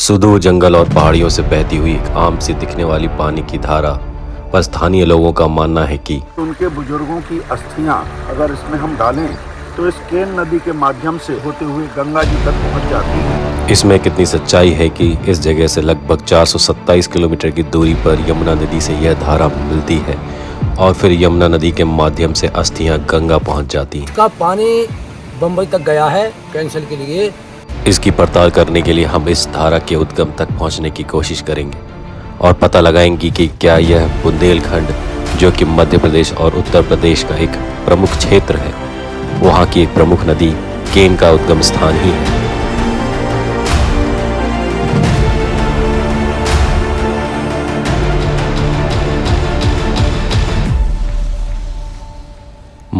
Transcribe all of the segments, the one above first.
सुदूर जंगल और पहाड़ियों से बहती हुई एक आम सी दिखने वाली पानी की धारा पर स्थानीय लोगों का मानना है कि उनके बुजुर्गों की अस्थियां अगर इसमें हम डालें तो इस केन नदी के माध्यम से होते हुए गंगा जी तक पहुंच जाती है। इसमें कितनी सच्चाई है कि इस जगह से लगभग 427 किलोमीटर की दूरी पर यमुना नदी से यह धारा मिलती है और फिर यमुना नदी के माध्यम से अस्थियां गंगा पहुंच जाती हैं। का पानी बम्बई तक गया है कैंसल के लिए। इसकी पड़ताल करने के लिए हम इस धारा के उद्गम तक पहुंचने की कोशिश करेंगे और पता लगाएंगे कि क्या यह बुंदेलखंड, जो कि मध्य प्रदेश और उत्तर प्रदेश का एक प्रमुख क्षेत्र है, वहां की एक प्रमुख नदी केन का उद्गम स्थान ही है।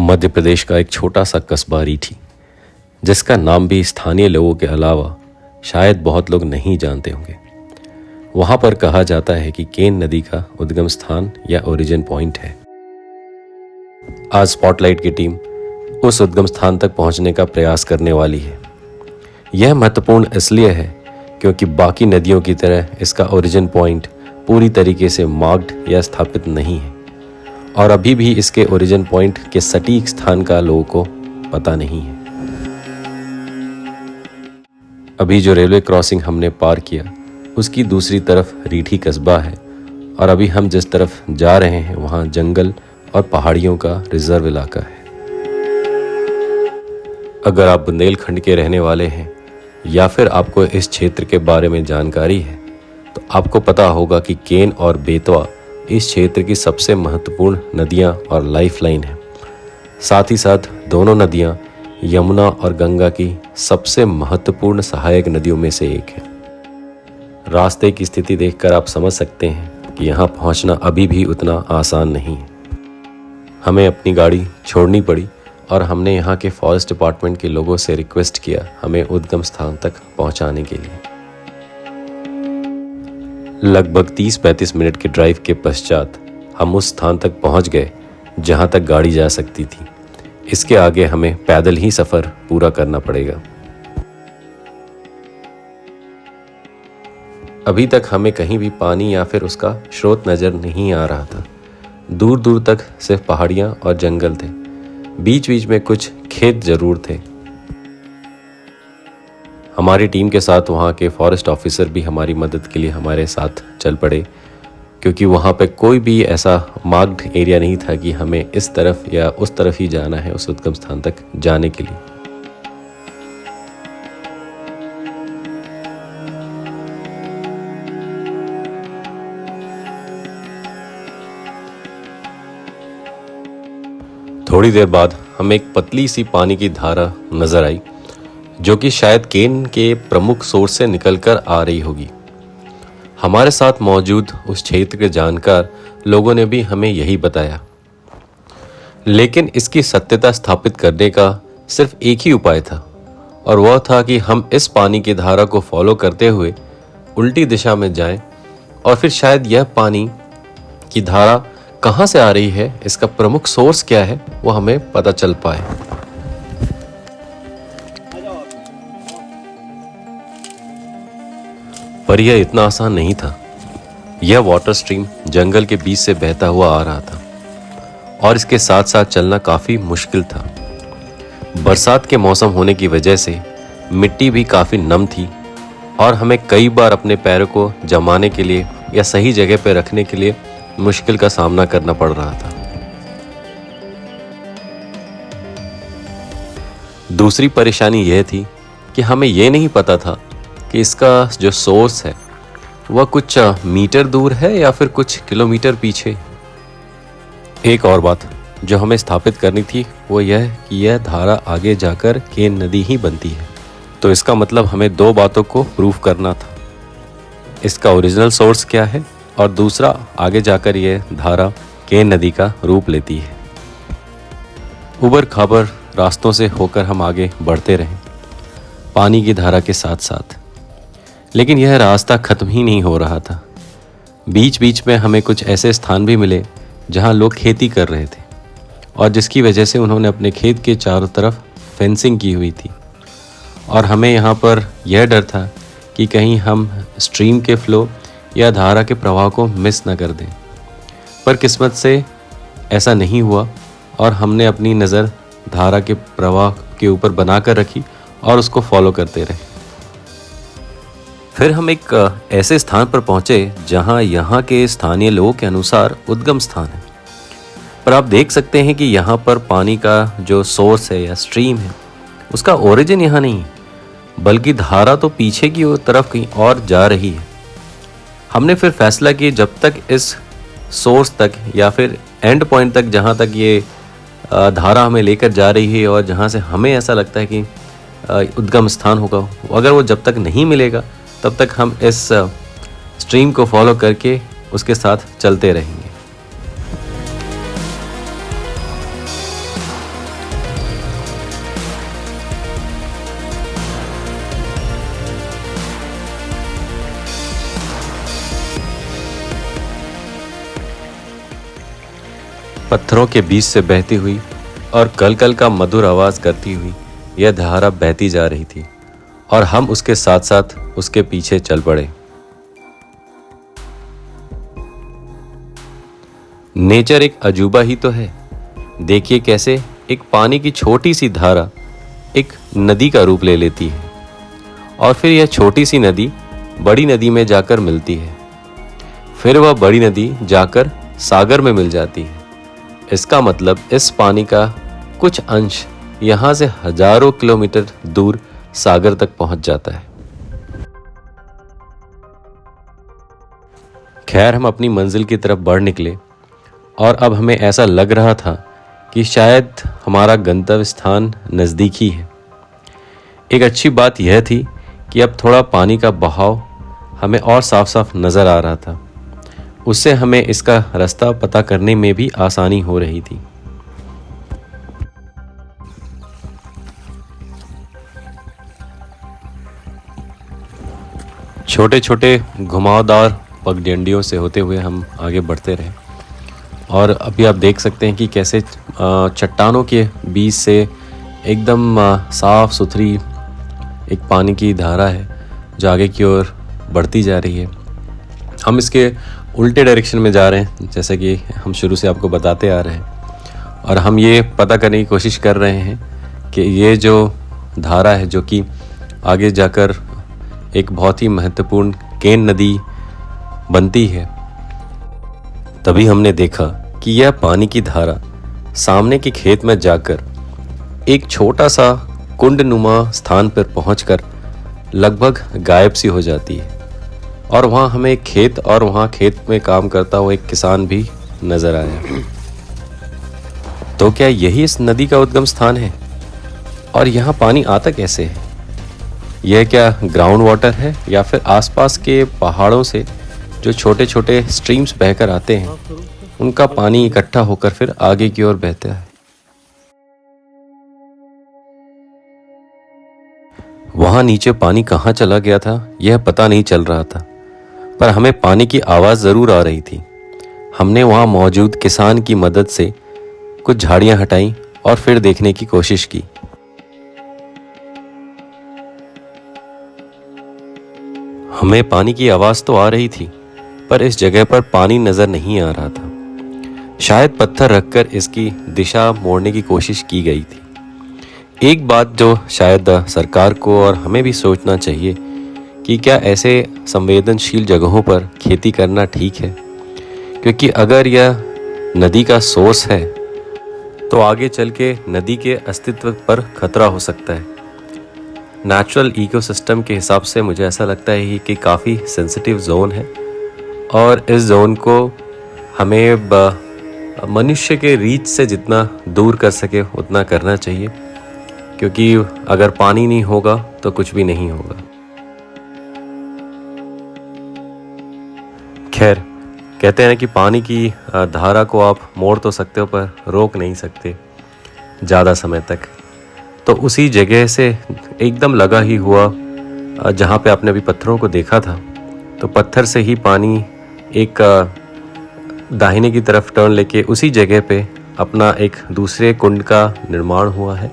मध्य प्रदेश का एक छोटा सा कस्बा रीठी, जिसका नाम भी स्थानीय लोगों के अलावा शायद बहुत लोग नहीं जानते होंगे। वहां पर कहा जाता है कि केन नदी का उद्गम स्थान या ओरिजिन पॉइंट है। आज स्पॉटलाइट की टीम उस उद्गम स्थान तक पहुंचने का प्रयास करने वाली है। यह महत्वपूर्ण इसलिए है क्योंकि बाकी नदियों की तरह इसका ओरिजिन पॉइंट पूरी तरीके से मार्क्ड या स्थापित नहीं है और अभी भी इसके ओरिजिन पॉइंट के सटीक स्थान का लोगों को पता नहीं है। अभी जो रेलवे क्रॉसिंग हमने पार किया उसकी दूसरी तरफ रीठी कस्बा है और अभी हम जिस तरफ जा रहे हैं वहाँ जंगल और पहाड़ियों का रिजर्व इलाका है। अगर आप बुंदेलखंड के रहने वाले हैं या फिर आपको इस क्षेत्र के बारे में जानकारी है तो आपको पता होगा कि केन और बेतवा इस क्षेत्र की सबसे महत्वपूर्ण नदियां और लाइफलाइन है। साथ ही साथ दोनों नदियां यमुना और गंगा की सबसे महत्वपूर्ण सहायक नदियों में से एक है। रास्ते की स्थिति देखकर आप समझ सकते हैं कि यहाँ पहुँचना अभी भी उतना आसान नहीं है। हमें अपनी गाड़ी छोड़नी पड़ी और हमने यहाँ के फॉरेस्ट डिपार्टमेंट के लोगों से रिक्वेस्ट किया हमें उद्गम स्थान तक पहुँचाने के लिए। लगभग 30-35 मिनट के ड्राइव के पश्चात हम उस स्थान तक पहुँच गए जहाँ तक गाड़ी जा सकती थी। इसके आगे हमें पैदल ही सफ़र पूरा करना पड़ेगा। अभी तक हमें कहीं भी पानी या फिर उसका स्रोत नज़र नहीं आ रहा था। दूर दूर तक सिर्फ पहाड़ियाँ और जंगल थे। बीच बीच में कुछ खेत जरूर थे। हमारी टीम के साथ वहाँ के फॉरेस्ट ऑफिसर भी हमारी मदद के लिए हमारे साथ चल पड़े, क्योंकि वहाँ पे कोई भी ऐसा मार्क्ड एरिया नहीं था कि हमें इस तरफ या उस तरफ ही जाना है उस उद्गम स्थान तक जाने के लिए। थोड़ी देर बाद हमें एक पतली सी पानी की धारा नजर आई, जो कि शायद केन के प्रमुख सोर्स से निकलकर आ रही होगी। हमारे साथ मौजूद उस क्षेत्र के जानकार लोगों ने भी हमें यही बताया, लेकिन इसकी सत्यता स्थापित करने का सिर्फ एक ही उपाय था और वह था कि हम इस पानी की धारा को फॉलो करते हुए उल्टी दिशा में जाएं और फिर शायद यह पानी की धारा कहाँ से आ रही है, इसका प्रमुख सोर्स क्या है, वो हमें पता चल पाए। पर यह इतना आसान नहीं था। यह वाटर स्ट्रीम जंगल के बीच से बहता हुआ आ रहा था और इसके साथ साथ चलना काफ़ी मुश्किल था। बरसात के मौसम होने की वजह से मिट्टी भी काफ़ी नम थी और हमें कई बार अपने पैरों को जमाने के लिए या सही जगह पर रखने के लिए मुश्किल का सामना करना पड़ रहा था। दूसरी परेशानी यह थी कि हमें यह नहीं पता था कि इसका जो सोर्स है वह कुछ मीटर दूर है या फिर कुछ किलोमीटर पीछे। एक और बात जो हमें स्थापित करनी थी वो यह कि यह धारा आगे जाकर केन नदी ही बनती है। तो इसका मतलब हमें दो बातों को प्रूव करना था, इसका ओरिजिनल सोर्स क्या है और दूसरा आगे जाकर यह धारा केन नदी का रूप लेती है। उबड़ खाबड़ रास्तों से होकर हम आगे बढ़ते रहे पानी की धारा के साथ साथ, लेकिन यह रास्ता खत्म ही नहीं हो रहा था। बीच बीच में हमें कुछ ऐसे स्थान भी मिले जहां लोग खेती कर रहे थे और जिसकी वजह से उन्होंने अपने खेत के चारों तरफ फेंसिंग की हुई थी और हमें यहाँ पर यह डर था कि कहीं हम स्ट्रीम के फ्लो या धारा के प्रवाह को मिस न कर दें। पर किस्मत से ऐसा नहीं हुआ और हमने अपनी नज़र धारा के प्रवाह के ऊपर बनाकर रखी और उसको फॉलो करते रहे। फिर हम एक ऐसे स्थान पर पहुंचे जहां यहाँ के स्थानीय लोगों के अनुसार उद्गम स्थान है। पर आप देख सकते हैं कि यहाँ पर पानी का जो सोर्स है या स्ट्रीम है उसका ओरिजिन यहाँ नहीं है, बल्कि धारा तो पीछे की तरफ कहीं और जा रही है। हमने फिर फैसला किया जब तक इस सोर्स तक या फिर एंड पॉइंट तक जहाँ तक ये धारा हमें लेकर जा रही है और जहाँ से हमें ऐसा लगता है कि उद्गम स्थान होगा, अगर वो जब तक नहीं मिलेगा तब तक हम इस स्ट्रीम को फॉलो करके उसके साथ चलते रहेंगे। पत्थरों के बीच से बहती हुई और कल-कल का मधुर आवाज करती हुई यह धारा बहती जा रही थी और हम उसके साथ साथ उसके पीछे चल पड़े। नेचर एक अजूबा ही तो है। देखिए कैसे एक पानी की छोटी सी धारा एक नदी का रूप ले लेती है और फिर यह छोटी सी नदी बड़ी नदी में जाकर मिलती है, फिर वह बड़ी नदी जाकर सागर में मिल जाती है। इसका मतलब इस पानी का कुछ अंश यहाँ से हजारों किलोमीटर दूर सागर तक पहुंच जाता है। खैर हम अपनी मंजिल की तरफ बढ़ निकले और अब हमें ऐसा लग रहा था कि शायद हमारा गंतव्य स्थान नज़दीक ही है। एक अच्छी बात यह थी कि अब थोड़ा पानी का बहाव हमें और साफ साफ नज़र आ रहा था। उससे हमें इसका रास्ता पता करने में भी आसानी हो रही थी। छोटे छोटे घुमावदार पगडंडियों से होते हुए हम आगे बढ़ते रहे और अभी आप देख सकते हैं कि कैसे चट्टानों के बीच से एकदम साफ सुथरी एक पानी की धारा है जो आगे की ओर बढ़ती जा रही है। हम इसके उल्टे डायरेक्शन में जा रहे हैं जैसे कि हम शुरू से आपको बताते आ रहे हैं और हम ये पता करने की कोशिश कर रहे हैं कि ये जो धारा है जो कि आगे जाकर एक बहुत ही महत्वपूर्ण केन नदी बनती है। तभी हमने देखा कि यह पानी की धारा सामने के खेत में जाकर एक छोटा सा कुंडनुमा स्थान पर पहुंचकर लगभग गायब सी हो जाती है और वहाँ हमें एक खेत और वहाँ खेत में काम करता हुआ एक किसान भी नजर आया। तो क्या यही इस नदी का उद्गम स्थान है और यहाँ पानी आता कैसे है? यह क्या ग्राउंड वाटर है या फिर आसपास के पहाड़ों से जो छोटे छोटे स्ट्रीम्स बहकर आते हैं उनका पानी इकट्ठा होकर फिर आगे की ओर बहता है? वहां नीचे पानी कहाँ चला गया था यह पता नहीं चल रहा था, पर हमें पानी की आवाज जरूर आ रही थी। हमने वहां मौजूद किसान की मदद से कुछ झाड़ियां हटाई और फिर देखने की कोशिश की। हमें पानी की आवाज तो आ रही थी पर इस जगह पर पानी नजर नहीं आ रहा था। शायद पत्थर रखकर इसकी दिशा मोड़ने की कोशिश की गई थी। एक बात जो शायद सरकार को और हमें भी सोचना चाहिए कि क्या ऐसे संवेदनशील जगहों पर खेती करना ठीक है, क्योंकि अगर यह नदी का सोर्स है तो आगे चल के नदी के अस्तित्व पर खतरा हो सकता है। नेचुरल इकोसिस्टम के हिसाब से मुझे ऐसा लगता है कि काफ़ी सेंसिटिव जोन है और इस जोन को हमें मनुष्य के रीच से जितना दूर कर सके उतना करना चाहिए, क्योंकि अगर पानी नहीं होगा तो कुछ भी नहीं होगा। खैर, कहते हैं कि पानी की धारा को आप मोड़ तो सकते हो पर रोक नहीं सकते ज़्यादा समय तक। तो उसी जगह से एकदम लगा ही हुआ जहाँ पे आपने अभी पत्थरों को देखा था, तो पत्थर से ही पानी एक दाहिने की तरफ टर्न लेके उसी जगह पे अपना एक दूसरे कुंड का निर्माण हुआ है,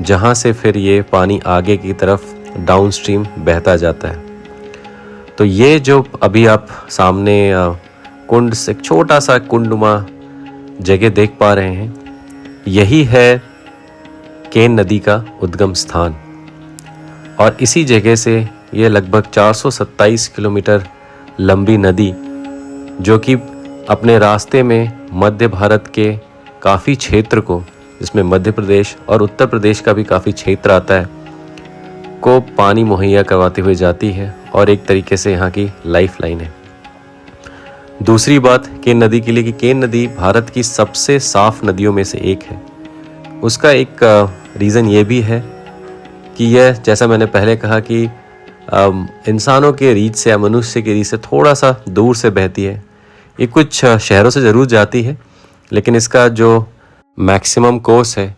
जहाँ से फिर ये पानी आगे की तरफ डाउनस्ट्रीम बहता जाता है। तो ये जो अभी आप सामने कुंड से छोटा सा कुंडनुमा जगह देख पा रहे हैं, यही है केन नदी का उद्गम स्थान। और इसी जगह से ये लगभग 427 किलोमीटर लंबी नदी, जो कि अपने रास्ते में मध्य भारत के काफ़ी क्षेत्र को, जिसमें मध्य प्रदेश और उत्तर प्रदेश का भी काफ़ी क्षेत्र आता है, को पानी मुहैया करवाते हुए जाती है और एक तरीके से यहाँ की लाइफ लाइन है। दूसरी बात केन नदी के लिए कि केन नदी भारत की सबसे साफ नदियों में से एक है। उसका एक रीज़न ये भी है कि यह, जैसा मैंने पहले कहा कि इंसानों के रीच से या मनुष्य के रीच से थोड़ा सा दूर से बहती है। ये कुछ शहरों से ज़रूर जाती है, लेकिन इसका जो मैक्सिमम कोर्स है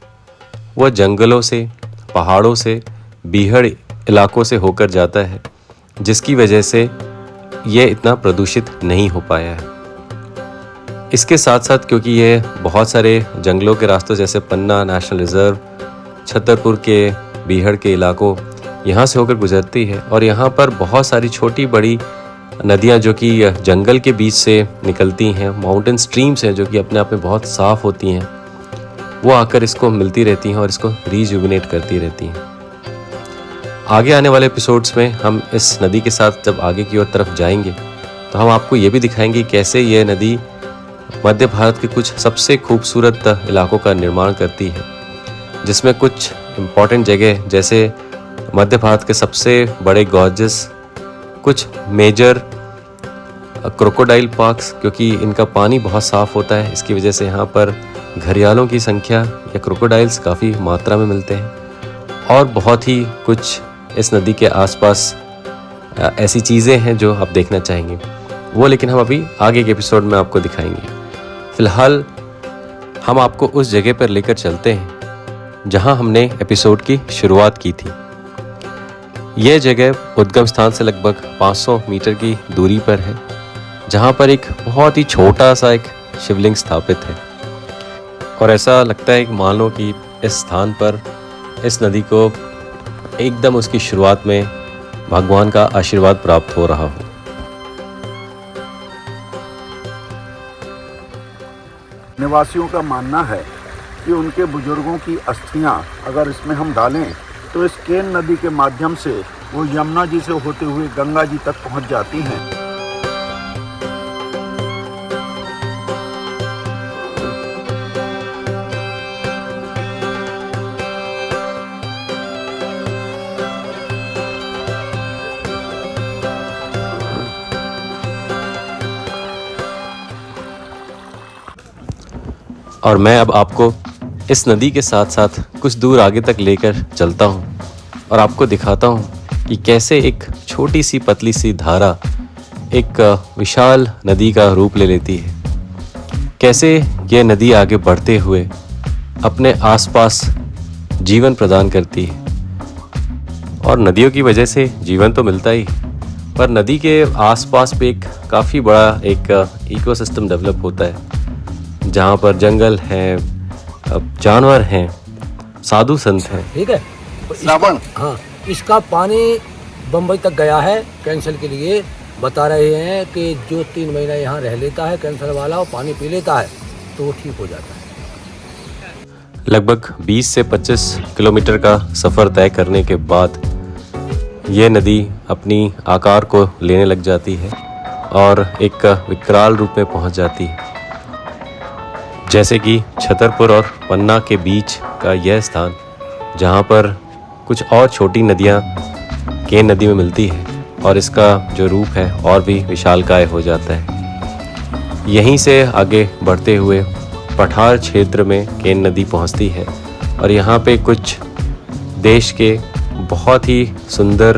वह जंगलों से, पहाड़ों से, बीहड़ इलाकों से होकर जाता है, जिसकी वजह से ये इतना प्रदूषित नहीं हो पाया है। इसके साथ साथ क्योंकि ये बहुत सारे जंगलों के रास्तों जैसे पन्ना नेशनल रिजर्व, छतरपुर के बीहड़ के इलाकों, यहाँ से होकर गुजरती है, और यहाँ पर बहुत सारी छोटी बड़ी नदियाँ जो कि जंगल के बीच से निकलती हैं, माउंटेन स्ट्रीम्स हैं जो कि अपने आप में बहुत साफ़ होती हैं, वो आकर इसको मिलती रहती हैं और इसको रीजुविनेट करती रहती हैं। आगे आने वाले एपिसोड्स में हम इस नदी के साथ जब आगे की ओर तरफ जाएंगे तो हम आपको ये भी दिखाएंगे कैसे ये नदी मध्य भारत के कुछ सबसे खूबसूरत इलाकों का निर्माण करती है, जिसमें कुछ इम्पॉर्टेंट जगह जैसे मध्य भारत के सबसे बड़े गॉर्जेस, कुछ मेजर क्रोकोडाइल पार्क्स, क्योंकि इनका पानी बहुत साफ़ होता है, इसकी वजह से यहाँ पर घड़ियालों की संख्या या क्रोकोडाइल्स काफ़ी मात्रा में मिलते हैं, और बहुत ही कुछ इस नदी के आसपास ऐसी चीज़ें हैं जो आप देखना चाहेंगे, वो लेकिन हम अभी आगे के एपिसोड में आपको दिखाएंगे। फ़िलहाल हम आपको उस जगह पर लेकर चलते हैं जहां हमने एपिसोड की शुरुआत की थी। यह जगह उद्गम स्थान से लगभग 500 मीटर की दूरी पर है, जहां पर एक बहुत ही छोटा सा एक शिवलिंग स्थापित है, और ऐसा लगता है कि मान लो कि इस स्थान पर इस नदी को एकदम उसकी शुरुआत में भगवान का आशीर्वाद प्राप्त हो रहा हो। निवासियों का मानना है कि उनके बुजुर्गों की अस्थियां अगर इसमें हम डालें तो इस केन नदी के माध्यम से वो यमुना जी से होते हुए गंगा जी तक पहुंच जाती हैं। और मैं अब आपको इस नदी के साथ साथ कुछ दूर आगे तक लेकर चलता हूँ और आपको दिखाता हूँ कि कैसे एक छोटी सी पतली सी धारा एक विशाल नदी का रूप ले लेती है, कैसे यह नदी आगे बढ़ते हुए अपने आसपास जीवन प्रदान करती है। और नदियों की वजह से जीवन तो मिलता ही, पर नदी के आसपास पे एक काफ़ी बड़ा एक इकोसिस्टम डेवलप होता है, जहाँ पर जंगल हैं, जानवर हैं, साधु संत हैं। ठीक है, श्रावण, हाँ, इसका पानी बम्बई तक गया है कैंसर के लिए। बता रहे हैं कि जो 3 महीना यहाँ रह लेता है कैंसर वाला, वो पानी पी लेता है तो वो ठीक हो जाता है। लगभग 20 से 25 किलोमीटर का सफ़र तय करने के बाद ये नदी अपनी आकार को लेने लग जाती है और एक विकराल रूप में पहुँच जाती है। जैसे कि छतरपुर और पन्ना के बीच का यह स्थान, जहाँ पर कुछ और छोटी नदियाँ केन नदी में मिलती है, और इसका जो रूप है और भी विशालकाय हो जाता है। यहीं से आगे बढ़ते हुए पठार क्षेत्र में केन नदी पहुँचती है, और यहाँ पे कुछ देश के बहुत ही सुंदर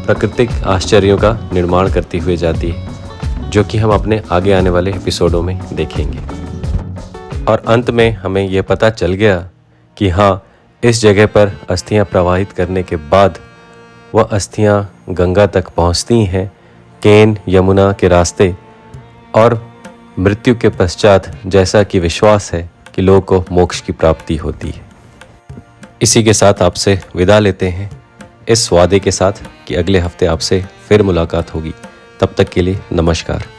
प्राकृतिक आश्चर्यों का निर्माण करती हुई जाती है, जो कि हम अपने आगे आने वाले एपिसोडों में देखेंगे। और अंत में हमें यह पता चल गया कि हाँ, इस जगह पर अस्थियां प्रवाहित करने के बाद वह अस्थियां गंगा तक पहुंचती हैं केन यमुना के रास्ते, और मृत्यु के पश्चात जैसा कि विश्वास है कि लोगों को मोक्ष की प्राप्ति होती है। इसी के साथ आपसे विदा लेते हैं, इस वादे के साथ कि अगले हफ्ते आपसे फिर मुलाकात होगी। तब तक के लिए नमस्कार।